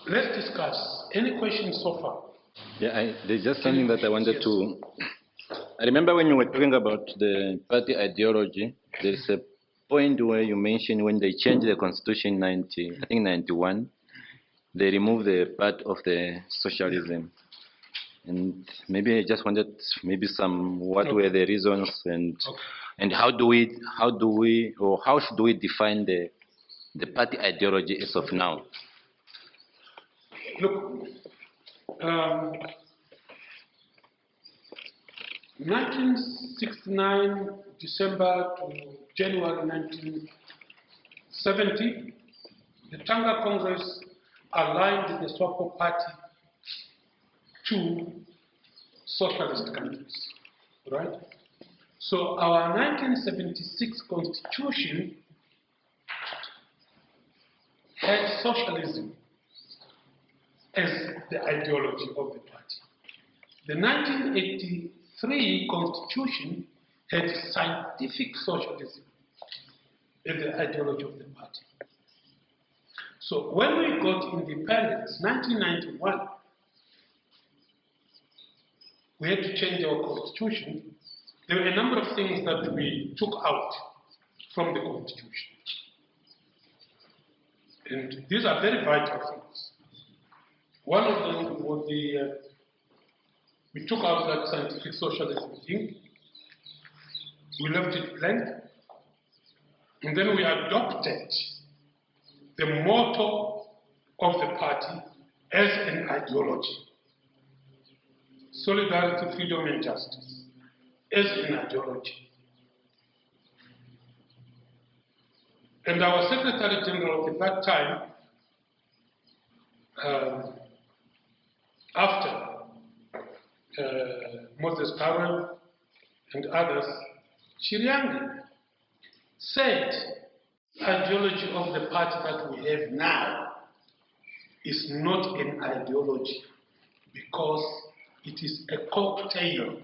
Let's discuss. Any questions so far? Yeah, there's just something that I wanted to. I remember when you were talking about the party ideology, there's a point where you mentioned when they changed the constitution in I think 91, they removed the part of the socialism. And maybe I just wanted maybe what were the reasons and how should we define the party ideology as of now? Look, 1969, December to January 1970, the Tanga Congress aligned the SWAPO Party to socialist countries, right? So our 1976 constitution had socialism as the ideology of the party. The 1983 constitution had scientific socialism as the ideology of the party. So when we got independence, 1991, we had to change our constitution. There were a number of things that we took out from the constitution. And these are very vital things. One of them was we took out that scientific socialism thing, we left it blank, and then we adopted the motto of the party as an ideology. Solidarity, freedom, and justice as an ideology. And our Secretary General at that time, after Moses Karel and others, Chiriangi said, ideology of the party that we have now is not an ideology because it is a cocktail.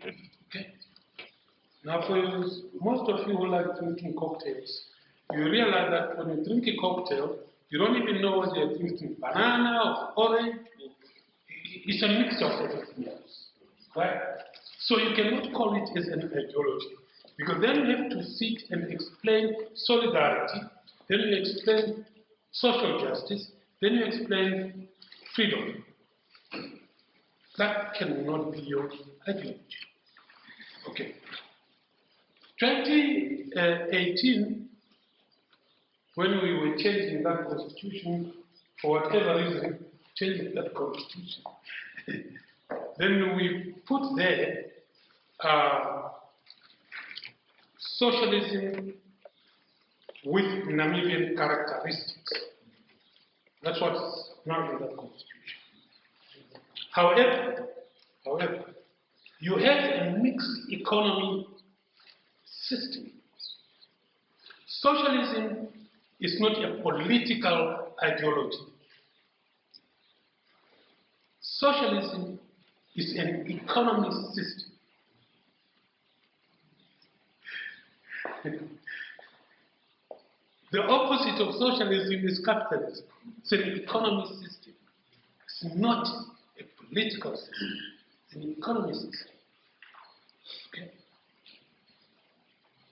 Okay? Now, for most of you who like drinking cocktails, you realize that when you drink a cocktail, you don't even know whether you're drinking banana or orange. It's a mixture of everything else, right? So you cannot call it as an ideology, because then you have to sit and explain solidarity, then you explain social justice, then you explain freedom. That cannot be your ideology. Okay. 2018, when we were changing that constitution, for whatever reason, changing that constitution, then we put there socialism with Namibian characteristics. That's what's now in that constitution. However, you have a mixed economy system. Socialism is not a political ideology. Socialism is an economic system. The opposite of socialism is capitalism. It's an economic system. It's not a political system. It's an economic system. Okay?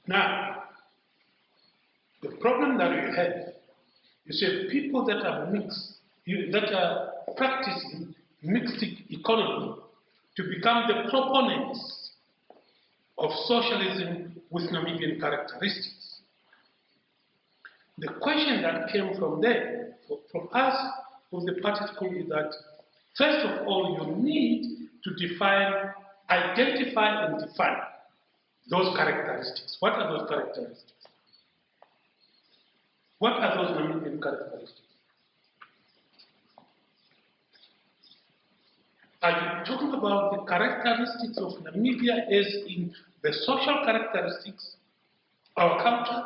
Now, the problem that you have, you see, people that are that are practicing mixed economy to become the proponents of socialism with Namibian characteristics. The question that came from there, from us, of the party school, is that first of all, you need to identify and define those characteristics. What are those characteristics? What are those Namibian characteristics? Are you talking about the characteristics of Namibia as in the social characteristics, our culture?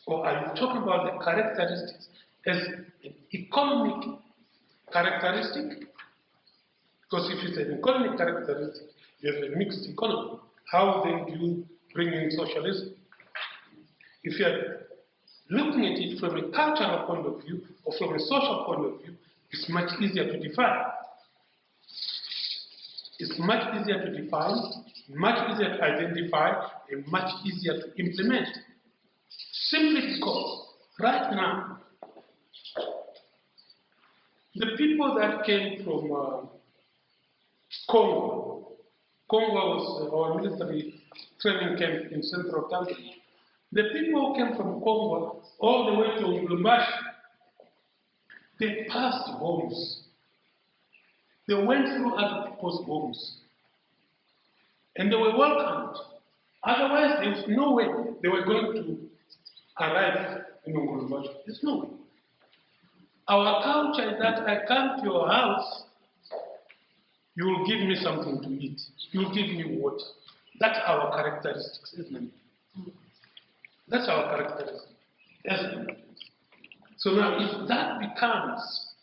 Or are you talking about the characteristics as an economic characteristic? Because if it's an economic characteristic, you have a mixed economy. How then do you bring in socialism? If you have looking at it from a cultural point of view or from a social point of view, it's much easier to define. It's much easier to define, much easier to identify, and much easier to implement. Simply because right now, the people that came from Congo was our military training camp in central Tanzania. The people who came from Congo all the way to Lubumbashi, they passed homes. They went through other people's homes. And they were welcomed. Otherwise, there was no way they were going to arrive in Lubumbashi. There's no way. Our culture is that I come to your house, you will give me something to eat. You will give me water. That's our characteristics, isn't it? That's our characteristic, isn't it? So now, if that becomes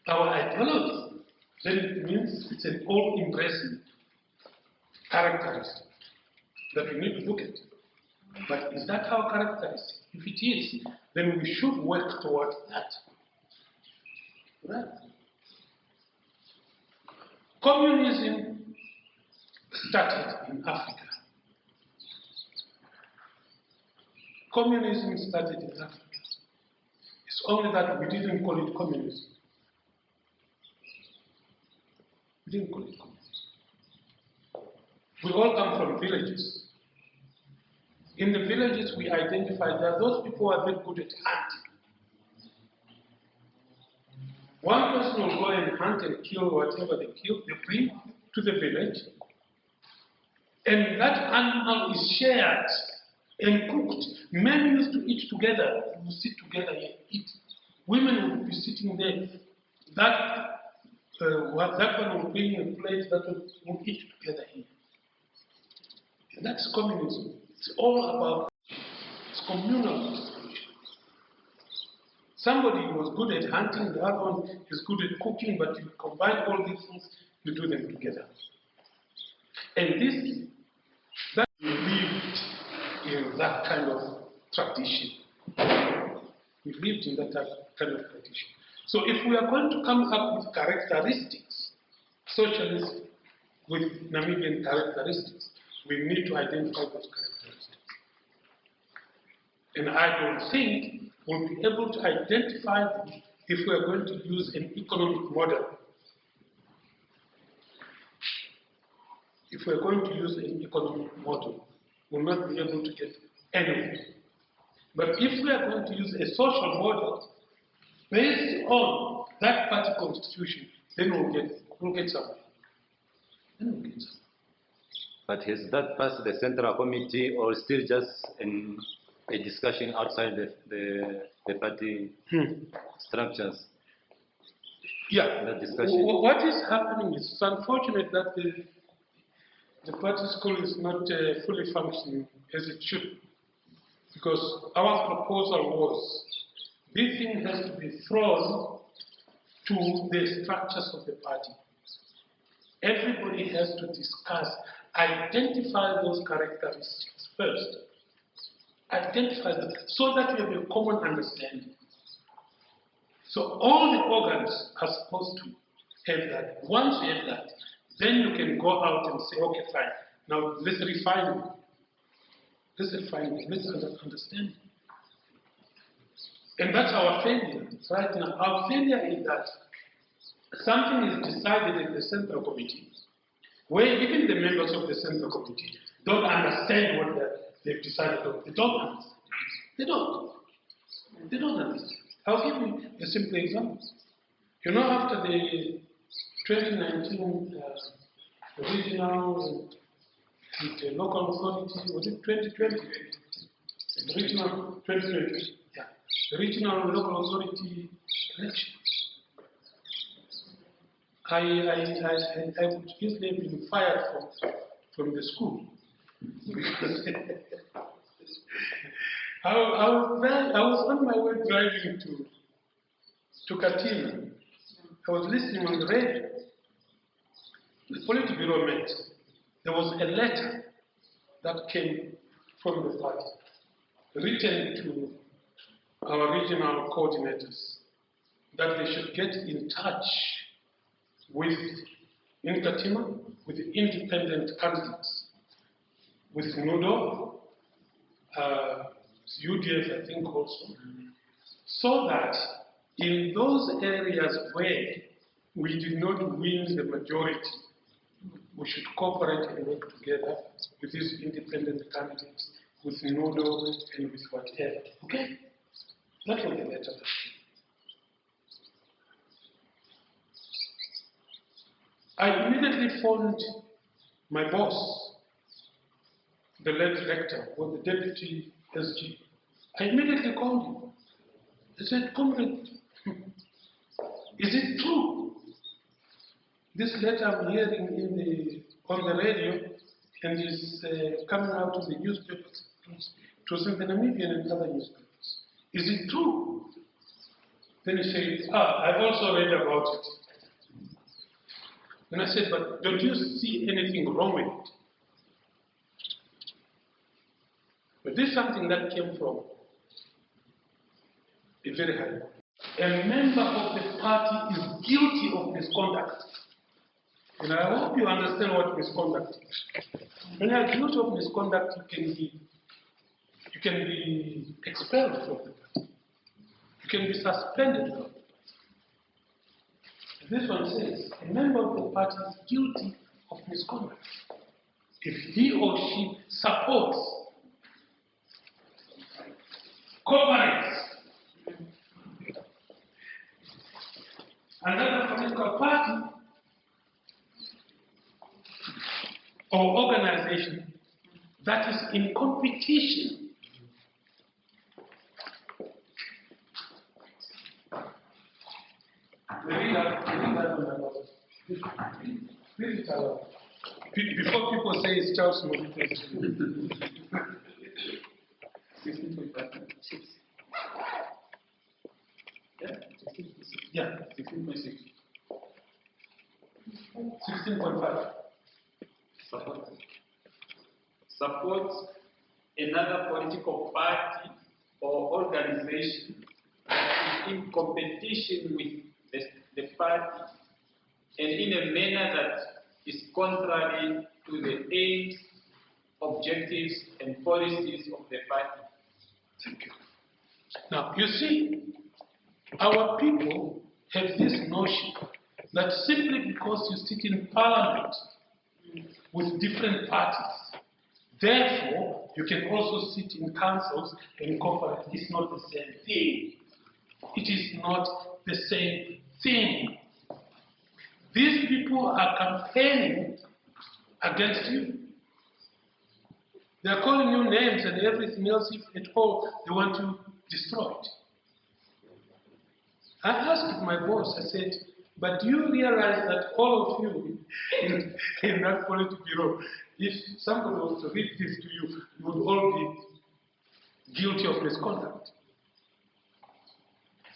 our ideology, then it means it's an all-embracing characteristic that we need to look at. But is that our characteristic? If it is, then we should work towards that. Right? Communism started in Africa. Communism started in Africa. It's only that we didn't call it communism. We didn't call it communism. We all come from villages. In the villages, we identify that those people who are very good at hunting. One person will go and hunt and kill whatever they kill, they bring to the village, and that animal is shared and cooked. Men used to eat together, they would sit together and eat. Women would be sitting there. That one will bring a plate, that will eat together here. And that's communism. It's all about it's communal distribution. Somebody was good at hunting, the other one is good at cooking, but you combine all these things, you do them together. And that we lived in that kind of tradition. We lived in that kind of tradition. So if we are going to come up with characteristics, socialist with Namibian characteristics, we need to identify those characteristics. And I don't think we'll be able to identify them if we are going to use an economic model. If we are going to use an economic model, we'll not be able to get anywhere. But if we are going to use a social model based on that party constitution, then we'll get somewhere. Then we'll get somewhere. But has that passed the Central Committee or still just a discussion outside the party structures? Yeah. That discussion. What is happening is it's unfortunate that the party school is not fully functioning as it should. Because our proposal was this thing has to be thrown to the structures of the party. Everybody has to discuss, identify those characteristics first. Identify them so that we have a common understanding. So all the organs are supposed to have that. Once you have that, then you can go out and say, okay, fine, now let's refine it. Let's refine it, let's understand it. And that's our failure right now. Our failure is that something is decided in the Central Committee, where even the members of the Central Committee don't understand what they've decided on. They don't understand. They don't. They don't understand. I'll give you a simple example. You know, after the 2019 regional and local authority, was it 2020? The regional 2020, yeah. The regional and local authority election. I would easily have been fired from the school because I was on my way driving to Katina. I was listening on the radio. The Politburo met. There was a letter that came from the party, written our regional coordinators that they should get in touch with Inkatima, with the independent candidates, with NUDO, UDF I think also, so that in those areas where we did not win the majority, we should cooperate and work together with these independent candidates, with NUDO and with whatever. Okay? That was the letter. I immediately phoned my boss, the late rector, or the deputy SG. I immediately called him. I said, Comrade, is it true? This letter I'm hearing on the radio and is coming out in the newspapers. It was in the Namibian and other newspapers. Is it true? Then he said, I've also read about it. Then I said, but don't you see anything wrong with it? But this is something that came from a very high level. A member of the party is guilty of misconduct. And I hope you understand what misconduct is. When you are guilty of misconduct, you can be expelled from the party. You can be suspended from the party. This one says, a member of the party is guilty of misconduct if he or she supports, cooperates, another political party or organization that is in competition before people say it's Charles Mubita. Yeah, 16.6. 16.5. Support another political party or organization that is in competition with the party and in a manner that is contrary to the aims, objectives, and policies of the party. Thank you. Now, you see, our people have this notion that simply because you sit in parliament with different parties, therefore, you can also sit in councils and cooperate. It's not the same thing. It is not the same thing. These people are campaigning against you. They are calling you names and everything else, if at all they want to destroy it. I asked my boss, I said, but do you realize that all of you in that political bureau, if somebody was to read this to you, you would all be guilty of misconduct?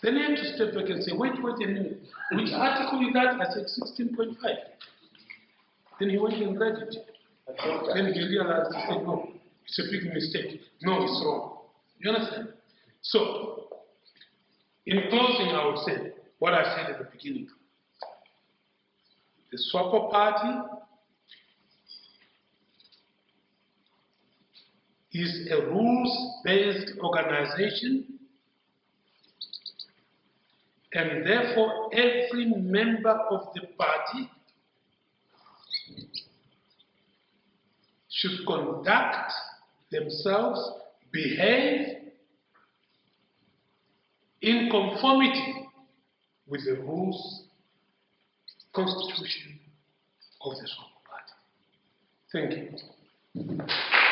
Then he had to step back and say, wait a minute, which article is that? I said 16.5. Then he went and read it. Then he realized, he said, no, it's a big mistake. No, it's wrong. You understand? So, in closing, I would say what I said at the beginning. The SWAPO Party is a rules-based organization, and therefore every member of the party should conduct themselves, behave in conformity with the rules, constitution of the SWAPO Party. Thank you.